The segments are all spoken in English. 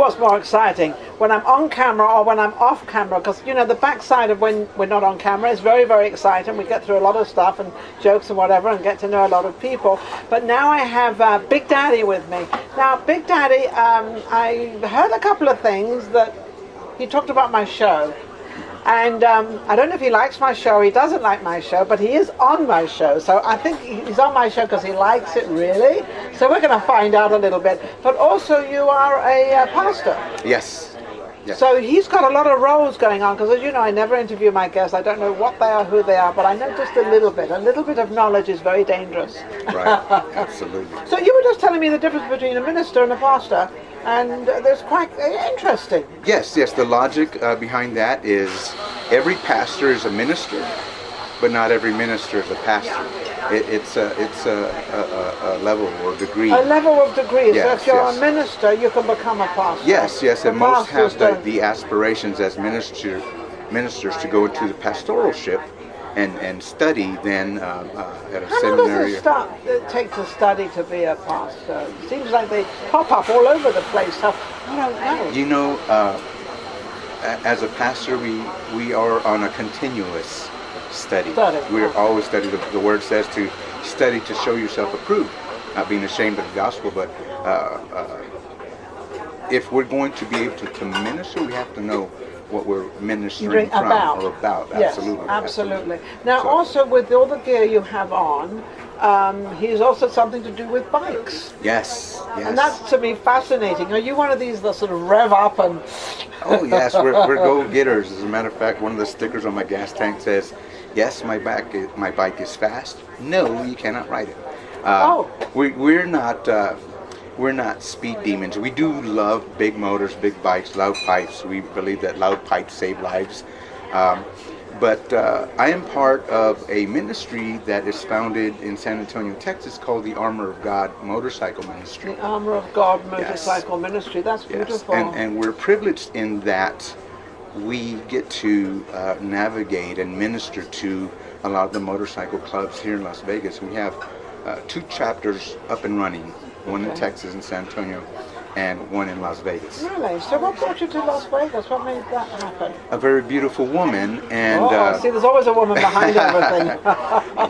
what's more exciting? When I'm on camera or when I'm off camera, because, you know, the backside of when we're not on camera is very, very exciting. We get through a lot of stuff and jokes and whatever and get to know a lot of people. But now I have Big Daddy with me. Now, Big Daddy, I heard a couple of things that he talked about my show. And I don't know if he likes my show, he doesn't like my show, but he is on my show. So I think he's on my show because he likes it, really. So we're going to find out a little bit. But also you are a pastor. Yes. Yes. So he's got a lot of roles going on, because as you know, I never interview my guests. I don't know what they are, who they are, but I know just a little bit. A little bit of knowledge is very dangerous. Right, absolutely. So you were just telling me the difference between a minister and a pastor. And that's quite interesting. Yes, the logic behind that is every pastor is a minister, but not every minister is a pastor. It's a level or degree. A level of degree. Yes, so if you're yes. a minister, you can become a pastor. Yes, and most have don't. the aspirations as ministers to go into the pastoralship and study then at a How seminary. long does it take to study to be a pastor? It seems like they pop up all over the place. So I don't know. You know, as a pastor, we are on a continuous study. We're always studying. The word says to study to show yourself approved, not being ashamed of the gospel. But if we're going to be able to minister, we have to know what we're ministering about. Yes, absolutely. Now, also with all the gear you have on, he's also something to do with bikes. Yes. And that's to me fascinating. Are you one of these that sort of rev up and... Oh yes, we're go-getters. As a matter of fact, one of the stickers on my gas tank says, "Yes, my bike is fast. No, you cannot ride it." We're not speed demons. We do love big motors, big bikes, loud pipes. We believe that loud pipes save lives. But I am part of a ministry that is founded in San Antonio, Texas, called the Armor of God Motorcycle Ministry. The Armor of God Motorcycle Ministry. That's beautiful. And we're privileged in that we get to navigate and minister to a lot of the motorcycle clubs here in Las Vegas. We have 2 chapters up and running, one in Texas in San Antonio and one in Las Vegas. Really? So what brought you to Las Vegas? What made that happen? A very beautiful woman, and see, there's always a woman behind everything.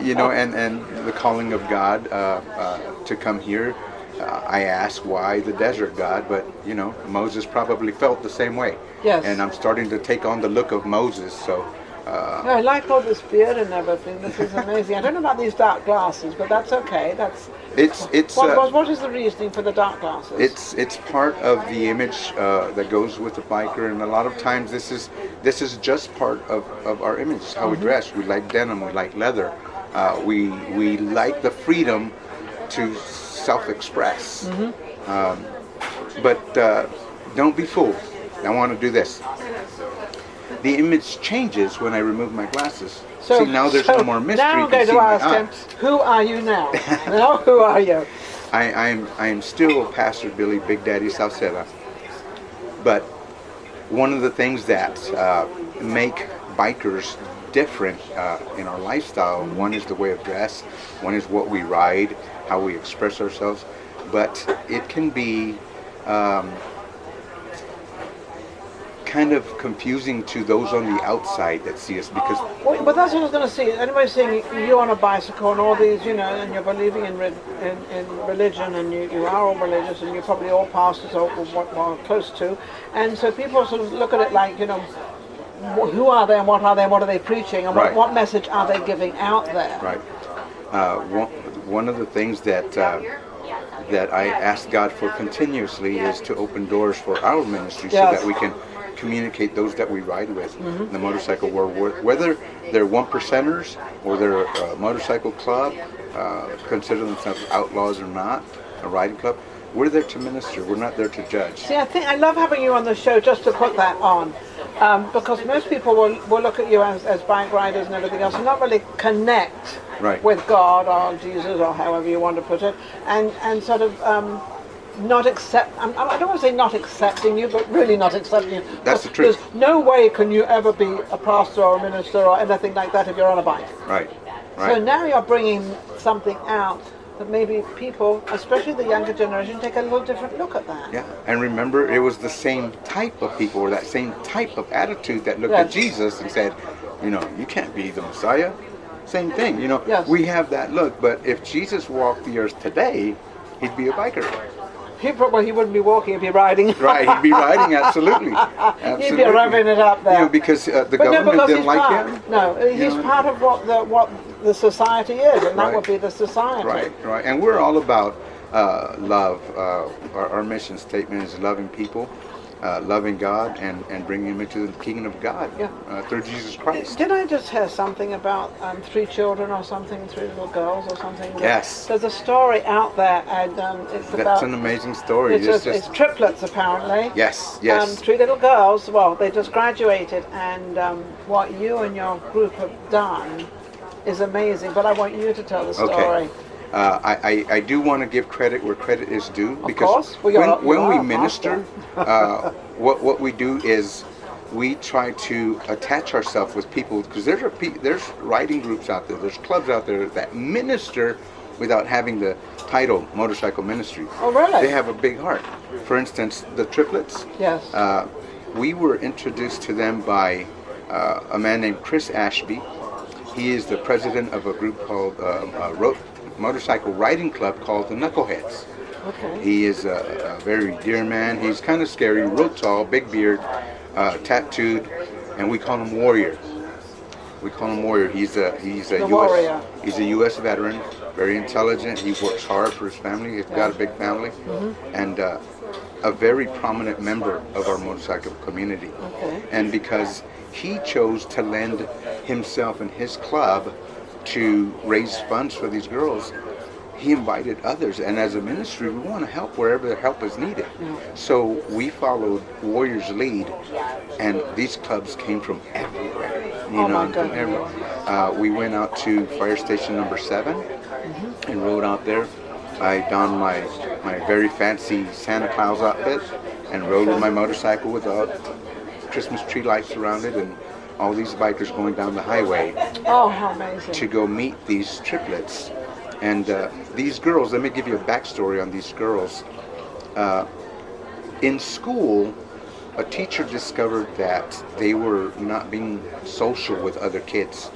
You know, and the calling of God to come here. I asked why the desert, God, but you know, Moses probably felt the same way. Yes. And I'm starting to take on the look of Moses, so. I like all this beard and everything. This is amazing. I don't know about these dark glasses, but that's okay. What is the reasoning for the dark glasses? It's part of the image that goes with the biker, and a lot of times this is just part of our image, how we dress. We like denim, we like leather, we like the freedom to self-express. But don't be fooled. I want to do this. The image changes when I remove my glasses. See, now there's no more mystery. Now I'm going to ask him, who are you now? Now, who are you? I am still Pastor Billy Big Daddy Salceda. But one of the things that make bikers different in our lifestyle, one is the way of dress, one is what we ride, how we express ourselves, but it can be kind of confusing to those on the outside that see us, because... But that's what I was going to say. Anybody seeing you on a bicycle and all these, you know, and you're believing in religion, and you are all religious, and you're probably all pastors or close to, and so people sort of look at it like, you know, who are they and what are they and what are they preaching, and what message are they giving out there? Right. One of the things that I ask God for continuously is to open doors for our ministry, so that we can communicate those that we ride with in the motorcycle world, whether they're 1%ers or they're a motorcycle club, consider themselves outlaws or not, a riding club. We're there to minister. We're not there to judge. See, I love having you on the show just to put that on, because most people will look at you as bike riders and everything else and not really connect with God or Jesus or however you want to put it, and sort of not accept. I don't want to say not accepting you, but really not accepting you. That's the truth. There's no way can you ever be a pastor or a minister or anything like that if you're on a bike. Right. So now you're bringing something out that maybe people, especially the younger generation, take a little different look at that. Yeah, and remember, it was the same type of people, or that same type of attitude that looked at Jesus and said, you can't be the Messiah. Same thing, we have that look, but if Jesus walked the earth today, he'd be a biker. He wouldn't be walking, he'd be riding. Right, he'd be riding, absolutely. He'd be revving it up there. Because the government didn't like him. No, he's part of what the society is, and that would be the society. Right. And we're all about love. Our mission statement is loving people, loving God, and bringing them into the kingdom of God through Jesus Christ. Did I just hear something about 3 children or something, 3 little girls or something? Yes. There's a story out there, and That's an amazing story. It's triplets, apparently. Yes. 3 little girls, well, they just graduated, and what you and your group have done is amazing, but I want you to tell the story. Okay. I do want to give credit where credit is due, because when we minister, what we do is we try to attach ourselves with people, because there's writing groups out there, there's clubs out there that minister without having the title motorcycle ministry. Oh, really? They have a big heart. For instance, the triplets. Yes. We were introduced to them by a man named Chris Ashby. He is the president of a group called motorcycle riding club called the Knuckleheads. Okay. He is a very dear man. He's kind of scary, real tall, big beard, tattooed, and we call him Warrior. He's a U.S. veteran, very intelligent. He works hard for his family. He's got a big family, and a very prominent member of our motorcycle community. Okay. And because he chose to lend himself and his club to raise funds for these girls, he invited others, and as a ministry we want to help wherever the help is needed. So we followed Warrior's lead, and these clubs came from everywhere. From everywhere. We went out to fire station number 7 and rode out there. I donned my very fancy Santa Claus outfit and rode with my motorcycle with Christmas tree lights around it, and all these bikers going down the highway. Oh, how amazing. To go meet these triplets. And these girls, let me give you a backstory on these girls. In school, a teacher discovered that they were not being social with other kids.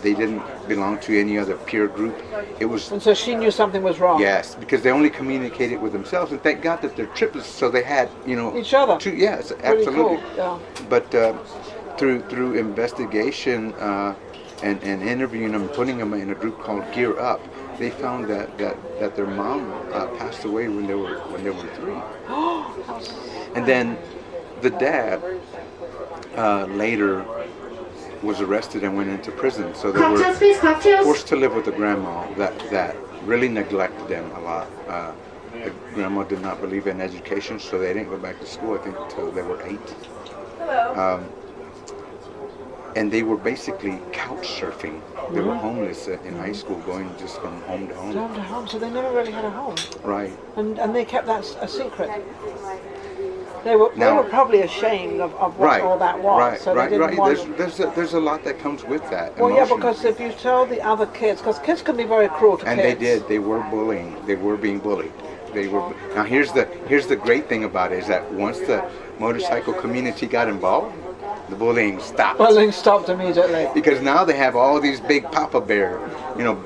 They didn't belong to any other peer group. And so she knew something was wrong. Yes, because they only communicated with themselves, and thank God that they're triplets, so they had, each other. Yes, absolutely. Cool. Yeah. But through investigation and interviewing them, putting them in a group called Gear Up, they found that their mom passed away when they were 3. And then the dad later was arrested and went into prison. So they were forced to live with a grandma that really neglected them a lot. The grandma did not believe in education, so they didn't go back to school, I think, until they were 8. Hello. And they were basically couch surfing. They were homeless in high school, going just from home to home. Home to home, so they never really had a home. Right. And they kept that a secret. They were probably ashamed of what all that was. Right, so they didn't want there's a lot that comes with that. Well, emotion. yeah, because if you tell the other kids, because kids can be very cruel to kids. And they did. They were bullying. They were being bullied. Now here's the great thing about it, is that once the motorcycle community got involved, the bullying stopped. Bullying stopped immediately. Because now they have all these big Papa Bear,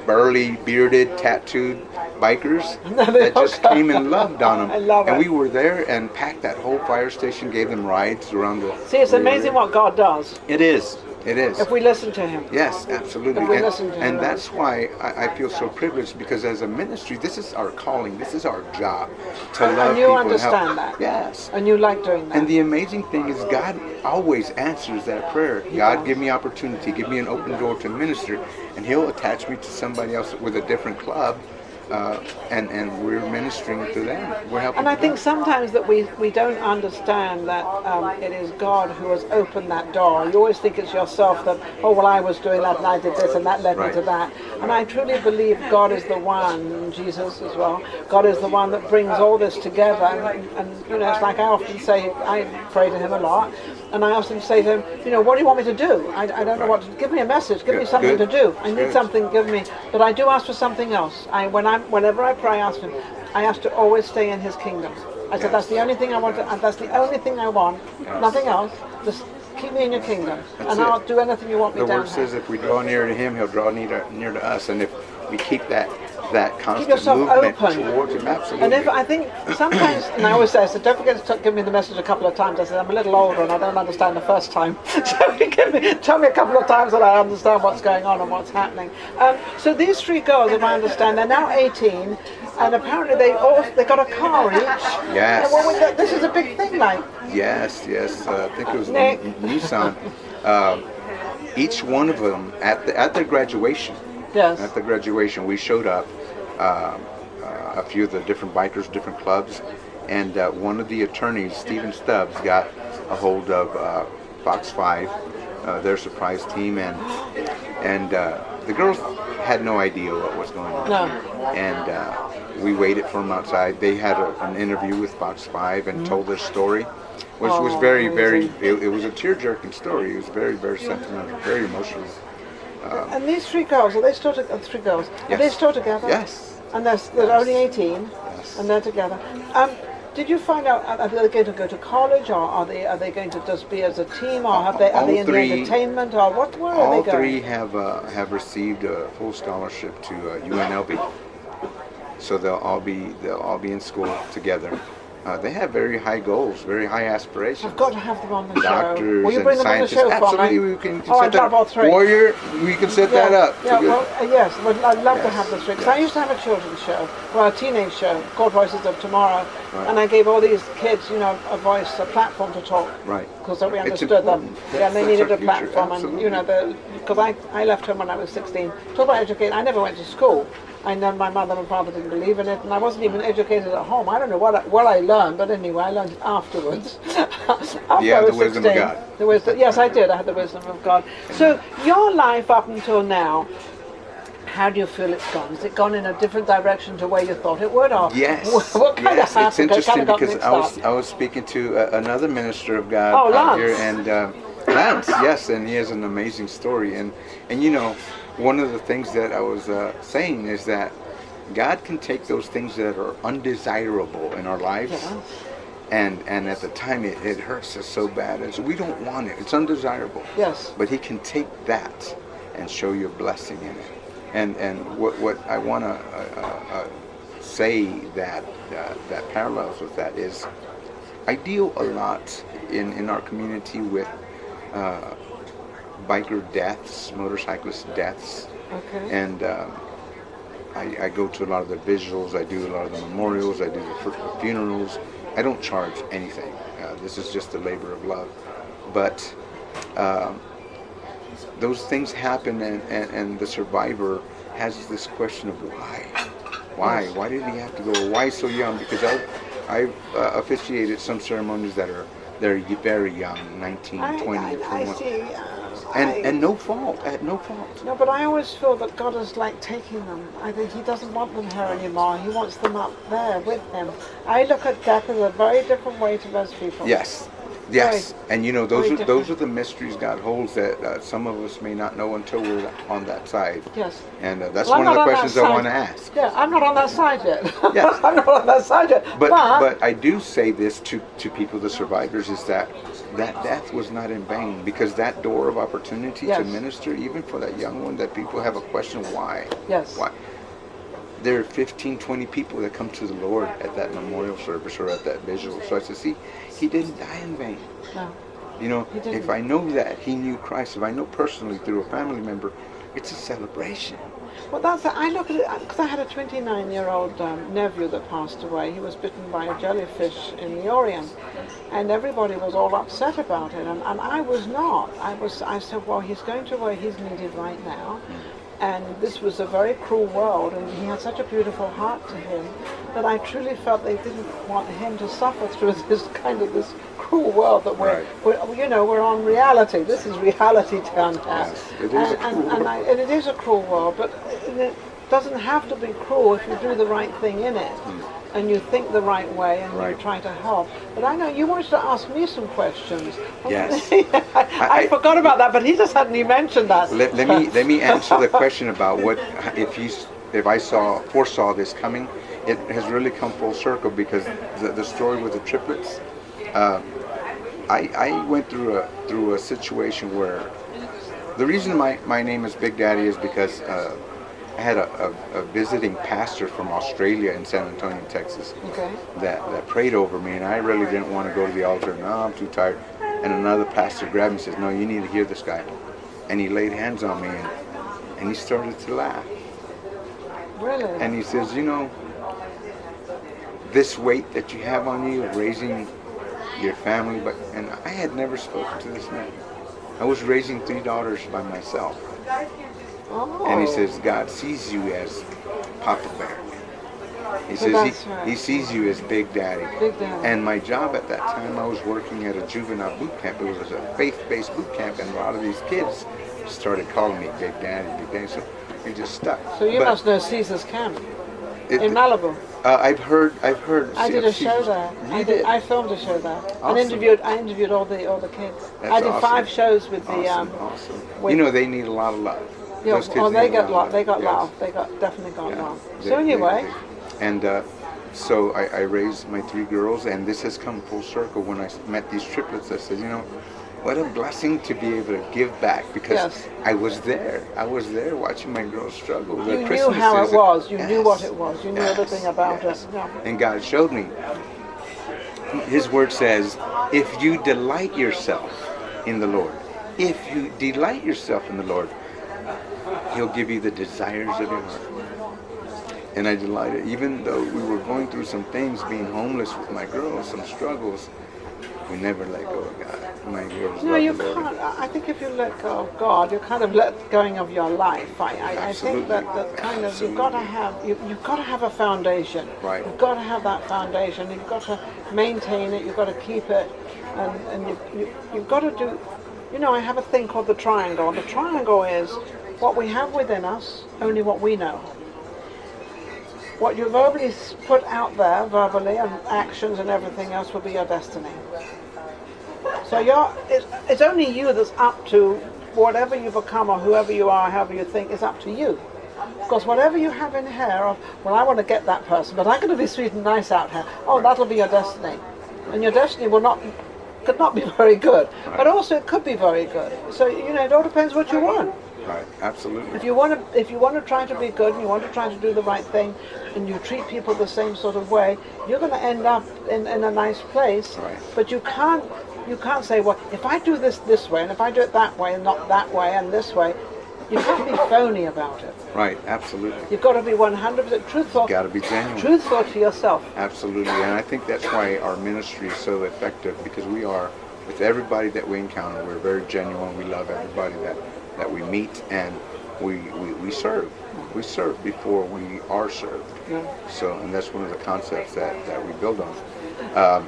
burly, bearded, tattooed bikers that just came and loved on them. I love it. And we were there and packed that whole fire station, gave them rides around the... See, it's amazing what God does. It is. It is. If we listen to Him. Yes, absolutely. If we listen to Him. And that's why I feel so privileged, because as a ministry, this is our calling. This is our job, to love and you people understand and help. that. Yes. And you like doing that. And the amazing thing is God always answers that prayer. God, give me opportunity, give me an open door to minister, and He'll attach me to somebody else with a different club. And we're ministering to them. We're helping. And I think sometimes that we don't understand that it is God who has opened that door. You always think it's yourself that, I was doing that and I did this and that led me to that. And I truly believe God is the one, Jesus as well, God is the one that brings all this together. And you know, it's like I often say, I pray to him a lot, and I often say to him, you know, what do you want me to do? I don't know what to, give me a message, give me something to do. I need something, give me, but I do ask for something else. Whenever I pray, I ask him, I ask to always stay in his kingdom. I said, that's the only thing I want, and that's the only thing I want, nothing else. Just keep me in your kingdom, and I'll do anything you want me down. The word says if we draw near to him, he'll draw near to us, and if we keep that constant movement towards him, absolutely. And if I think sometimes, and I always say, so don't forget to give me the message a couple of times. I said, I'm a little older and I don't understand the first time. So tell me a couple of times that I understand what's going on and what's happening. So these three girls, if I understand, they're now 18, and apparently they got a car each. Yes. Well, this is a big thing, like. Yes. I think it was Nissan. Each one of them at their graduation. Yes. At the graduation, we showed up, a few of the different bikers, different clubs, and one of the attorneys, Stephen Stubbs, got a hold of Fox 5, their surprise team, and the girls had no idea what was going on. No. And we waited for them outside. They had an interview with Fox 5 and told their story, which was very, it was a tear-jerking story. It was very, very sentimental, very emotional. And these three girls, are they still three girls? Yes. Are they still together? Yes. And they're only 18, and they're together. Did you find out, are they going to go to college, or are they going to just be as a team, or are they in the entertainment, or where are they going? All three have received a full scholarship to UNLV, so they'll all be in school together. They have very high goals, very high aspirations. I've got to have them on the show. Doctors Will you bring and them on the scientists. show Absolutely, for me? we can Oh, set I'd that love all up. three. Warrior, we can set that up. Yeah, yes, I'd love to have the three. Because I used to have a children's show, well, a teenage show called Voices of Tomorrow, and I gave all these kids, you know, a voice, a platform to talk. Right. Because we understood them. Yeah, and they needed a platform, absolutely. and you know, because I left home when I was 16. Talk about educating. I never went to school. I know my mother and father didn't believe in it, and I wasn't even educated at home. I don't know what I learned, but anyway, I learned it afterwards. After I was the wisdom 16. of God. The wisdom, yes, I did. I had the wisdom of God. So your life up until now, how do you feel it's gone? Has it gone in a different direction to where you thought it would? Or Yes. What kind of happened? It's interesting because up? I was speaking to another minister of God Lance. out here, and Lance, yes, and he has an amazing story, and you know, one of the things that I was saying is that God can take those things that are undesirable in our lives, and at the time it hurts us so bad, and so we don't want it. It's undesirable. Yes. But He can take that and show you a blessing in it. And what I want to say that parallels with that is, I deal a lot in our community with biker deaths, motorcyclist deaths. Okay. And I go to a lot of the visuals, I do a lot of the memorials, I do the funerals. I don't charge anything. This is just a labor of love. But those things happen, and the survivor has this question of why? Why did he have to go? Why so young? Because I've officiated some ceremonies they're very young, 19, 20, 21. I see. And no fault, at no fault. No, but I always feel that God is like taking them. I think He doesn't want them here anymore. He wants them up there with Him. I look at death in a very different way to most people. Yes. And you know, those are the mysteries God holds that some of us may not know until we're on that side. Yes. And that's one of the questions I want to ask. Yeah, I'm not on that side yet. Yes. I'm not on that side yet. But I do say this to people, the survivors, is that death was not in vain, because that door of opportunity to minister, even for that young one, that people have a question, why? Yes. Why? There are 15, 20 people that come to the Lord at that memorial service or at that visual. So I said, see, He didn't die in vain. No. You know, if I know that He knew Christ, if I know personally through a family member, it's a celebration. Well, I look at it, because I had a 29-year-old nephew that passed away. He was bitten by a jellyfish in the Orient, and everybody was all upset about it, and I was not. I said, well, he's going to where he's needed right now, and this was a very cruel world, and he had such a beautiful heart to him that I truly felt they didn't want him to suffer through this cruel world that we're on reality. This is reality down here. Yes, it is and it is a cruel world, but it doesn't have to be cruel if you do the right thing in it. And you think the right way, and you try to help. But I know you wanted to ask me some questions. Yes. I forgot about that, but he just hadn't even mentioned that. Let me answer the question about what if I foresaw this coming. It has really come full circle, because the story with the triplets. I went through a situation where the reason my name is Big Daddy is because I had a visiting pastor from Australia in San Antonio, Texas, that prayed over me, and I really didn't want to go to the altar. No, I'm too tired. And another pastor grabbed me and says, "No, you need to hear this guy." And he laid hands on me, and he started to laugh. Really? And he says, "You know, this weight that you have on you of raising your family," and I had never spoken to this man. I was raising 3 daughters by myself. Oh. And he says, "God sees you as Papa Bear." He says he sees you as Big Daddy. Big Daddy. And my job at that time, I was working at a juvenile boot camp. It was a faith-based boot camp, and a lot of these kids started calling me Big Daddy, Big Daddy. So it just stuck. So you must know Caesar's camp in Malibu. I've heard. I did a show there. I filmed a show there. Awesome. I interviewed all the kids. That's I did awesome. 5 shows with Awesome. with, you know, they need a lot of love. Yeah, Those kids they need got a lot love. of They got Yes. love. They definitely got Yeah. love. So anyway. And so I raised my 3 girls, and this has come full circle. When I met these triplets, I said, you know, what a blessing to be able to give back, because I was there. I was there watching my girls struggle. You knew how it was. You knew what it was. You knew everything about it. Yeah. And God showed me. His word says, if you delight yourself in the Lord, if you delight yourself in the Lord, He'll give you the desires of your heart. And I delighted, even though we were going through some things, being homeless with my girls, some struggles, we never let go of God. My girls No, love you the Lord. can't. I think if you let go of God, you're kind of let going of your life. I think that kind of you've got to have a foundation. Right. You've got to have that foundation. You've got to maintain it. You've got to keep it, and you've got to do. You know, I have a thing called the triangle. And the triangle is what we have within us, only what we know. What you verbally put out there, verbally, and actions and everything else will be your destiny. So it's only you that's up to whatever you become, or whoever you are, however you think, is up to you. Because whatever you have in here of, well, I want to get that person, but I'm going to be sweet and nice out here. Oh, that'll be your destiny. And your destiny could not be very good. Right. But also it could be very good. So, you know, it all depends what you want. Right, absolutely. If you want to try to be good, and you want to try to do the right thing, and you treat people the same sort of way, you're going to end up in a nice place. Right. But you can't say, well, if I do this way, and if I do it that way, and not that way, and this way, you can't be phony about it. Right, absolutely. You've got to be 100% truthful. You've got to be genuine. Truthful to yourself. Absolutely, and I think that's why our ministry is so effective, because we are, with everybody that we encounter, we're very genuine. We love everybody that we meet, and we serve. We serve before we are served. Yeah. So, and that's one of the concepts that we build on.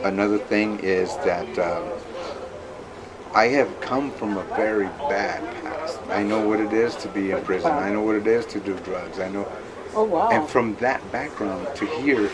Another thing is that I have come from a very bad past. I know what it is to be in prison. I know what it is to do drugs. I know. Oh, wow. And from that background to here,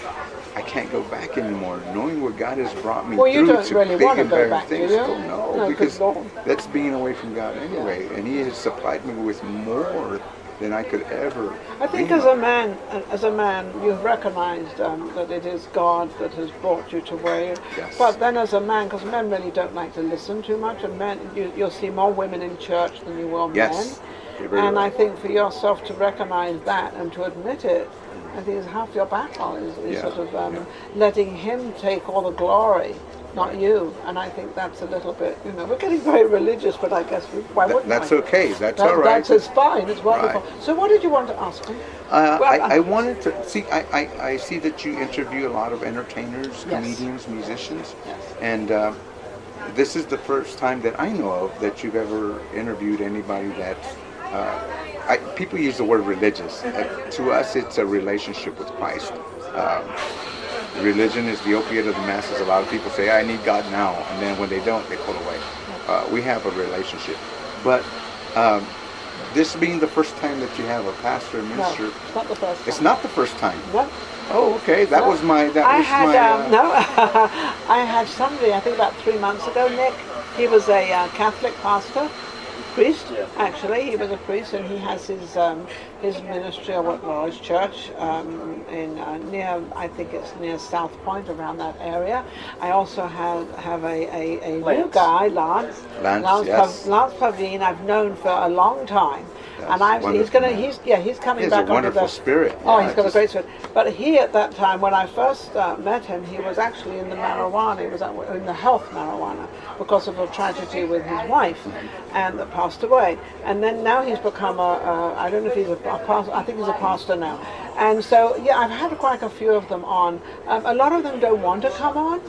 I can't go back anymore. Knowing what God has brought me through you don't to really big and better back, things. do you? No, because that's being away from God anyway. Yeah. And He has supplied me with more than I could ever. I think as a man, you've recognized that it is God that has brought you to where you. Yes. But then as a man, because men really don't like to listen too much, and men, you'll see more women in church than you will yes. men. And I think for yourself to recognize that and to admit it, I think is half your battle, is sort of letting Him take all the glory, not you. And I think that's a little bit, you know, we're getting very religious, but I guess why wouldn't That's I? okay. That's all right. It's fine. It's wonderful. Right. So what did you want to ask me? I wanted to see. I see that you interview a lot of entertainers, comedians, musicians, and this is the first time that I know of that you've ever interviewed anybody that. People use the word religious. To us, it's a relationship with Christ. Religion is the opiate of the masses. A lot of people say, I need God now, and then when they don't, they pull away. We have a relationship. But this being the first time that you have a pastor and minister, No, it's not the first time. it's not the first time. No. Oh, okay. That was my. I had somebody, I think about 3 months ago, Nick. He was a Catholic pastor, priest. Actually, he was a priest, and he has his ministry or his church in near. I think it's near South Point, around that area. I also have a new guy, Lance Pavine. I've known for a long time. That's and he's coming He has back a wonderful onto the spirit. Oh, he's got a great spirit. But he, at that time, when I first met him, he was actually in the marijuana. He was in the health marijuana because of a tragedy with his wife, and that passed away. And then now he's become I don't know if he's a pastor. I think he's a pastor now. And so, yeah, I've had quite a few of them on. A lot of them don't want to come on.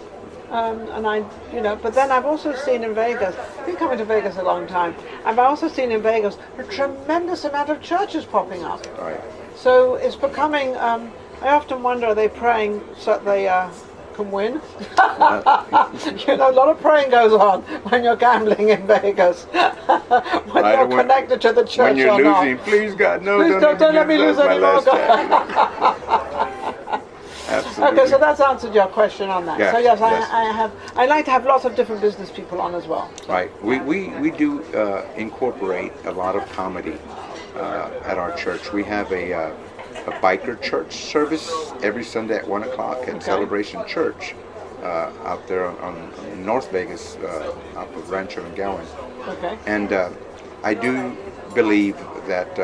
But then I've also seen in Vegas, I've been coming to Vegas a long time, I've also seen in Vegas a tremendous amount of churches popping up. Right. So it's becoming, I often wonder, are they praying so that they can win? A lot of praying goes on when you're gambling in Vegas. When you're connected to the church when you're or losing, not. please God, no, Please don't let me lose any more. Absolutely. Okay, so that's answered your question on that. Yes, So yes, yes. I like to have lots of different business people on as well. Right. We do incorporate a lot of comedy at our church. We have a biker church service every Sunday at 1 o'clock at Celebration Church out there on North Vegas, out of Rancho and Gowan. Okay. And I do believe that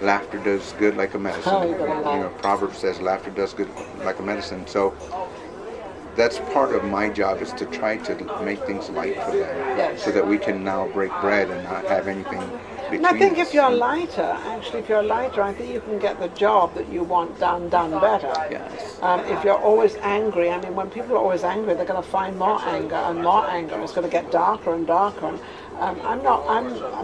laughter does good like a medicine. Oh, Proverbs says laughter does good like a medicine. So that's part of my job, is to try to make things light for them, so that we can now break bread and not have anything between And I think us. if you're lighter, I think you can get the job that you want done better. Yes. If you're always angry, I mean, when people are always angry, they're going to find more anger and more anger. It's going to get darker and darker. And I'm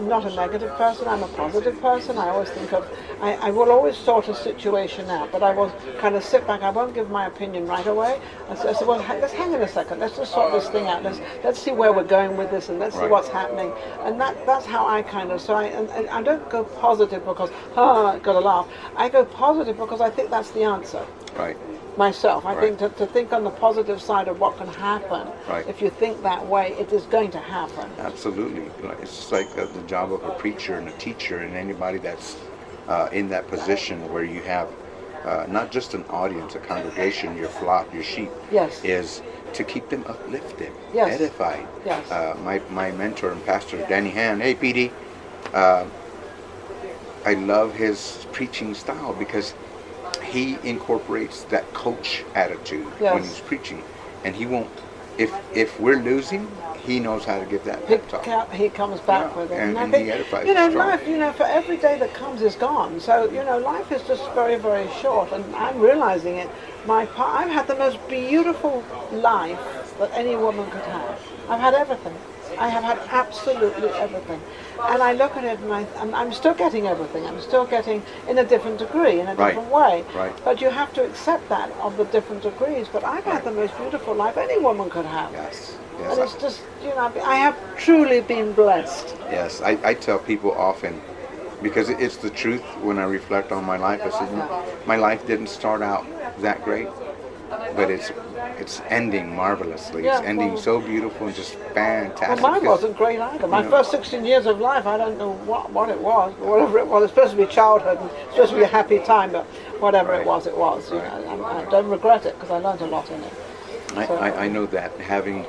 not a negative person. I'm a positive person. I always think of, I will always sort a situation out, but I will kind of sit back. I won't give my opinion right away. I say, well, let's hang in a second. Let's just sort this thing out. Let's see where we're going with this, and let's see what's happening. And that's how I kind of. So I don't go positive because got to laugh. I go positive because I think that's the answer. Right. Myself. I think to think on the positive side of what can happen. Right. If you think that way, it is going to happen. Absolutely. It's just like the job of a preacher and a teacher and anybody that's in that position where you have not just an audience, a congregation, your flock, your sheep, is to keep them uplifted, edified. Yes. My mentor and pastor, Danny Hand, hey PD, I love his preaching style because he incorporates that coach attitude when he's preaching, and he won't. If we're losing, he knows how to give that pep talk. He comes back with it, and I think he edifies. Life, for every day that comes is gone. So life is just very, very short, and I'm realizing it. I've had the most beautiful life that any woman could have. I've had everything. I have had absolutely everything. And I look at it and I'm still getting everything. I'm still getting in a different degree, in a different way. Right. But you have to accept that of the different degrees. But I've had the most beautiful life any woman could have. Yes. And it's just, I have truly been blessed. Yes, I tell people often, because it's the truth when I reflect on my life. I said, my life didn't start out that great, but it's ending marvelously. It's ending so beautiful and just fantastic. Well, mine wasn't great either. My first 16 years of life, I don't know what it was, but whatever it was, it's supposed to be childhood and it's supposed to be a happy time, but whatever it was, it was. I don't regret it because I learned a lot in it. I know that having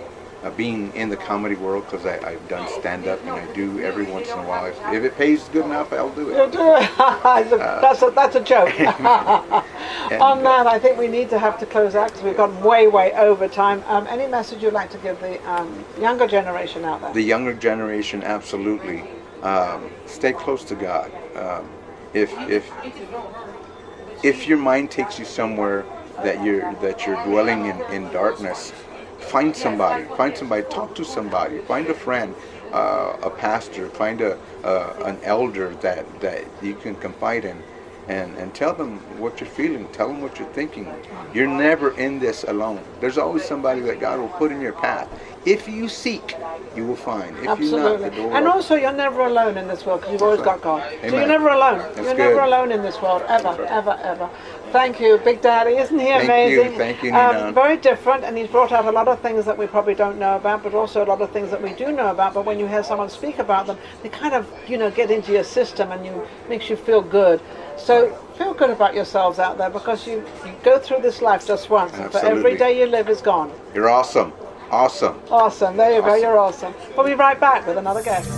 being in the comedy world, because I've done stand-up and I do every once in a while. If it pays good enough, I'll do it. You'll do it. That's a joke. On that, I think we need to have to close out because we've gone way over time. Any message you'd like to give the younger generation out there? The younger generation, absolutely. Stay close to God. If your mind takes you somewhere that you're dwelling in darkness, find somebody, talk to somebody, find a friend, a pastor, find an elder that you can confide in, and tell them what you're feeling. Tell them what you're thinking. You're never in this alone. There's always somebody that God will put in your path. If you seek, you will find. If Absolutely. you knock, the door And will also, you're never alone in this world because you've always got God. Amen. So you're never alone. That's you're good. never alone in this world, ever, ever, ever. Thank you, Big Daddy. Isn't he amazing? Thank you, Nina. Very different, and he's brought out a lot of things that we probably don't know about, but also a lot of things that we do know about. But when you hear someone speak about them, they kind of, get into your system and makes you feel good. So feel good about yourselves out there because you go through this life just once. And for every day you live is gone. You're awesome. Awesome. Awesome. There you go. You're awesome. We'll be right back with another guest.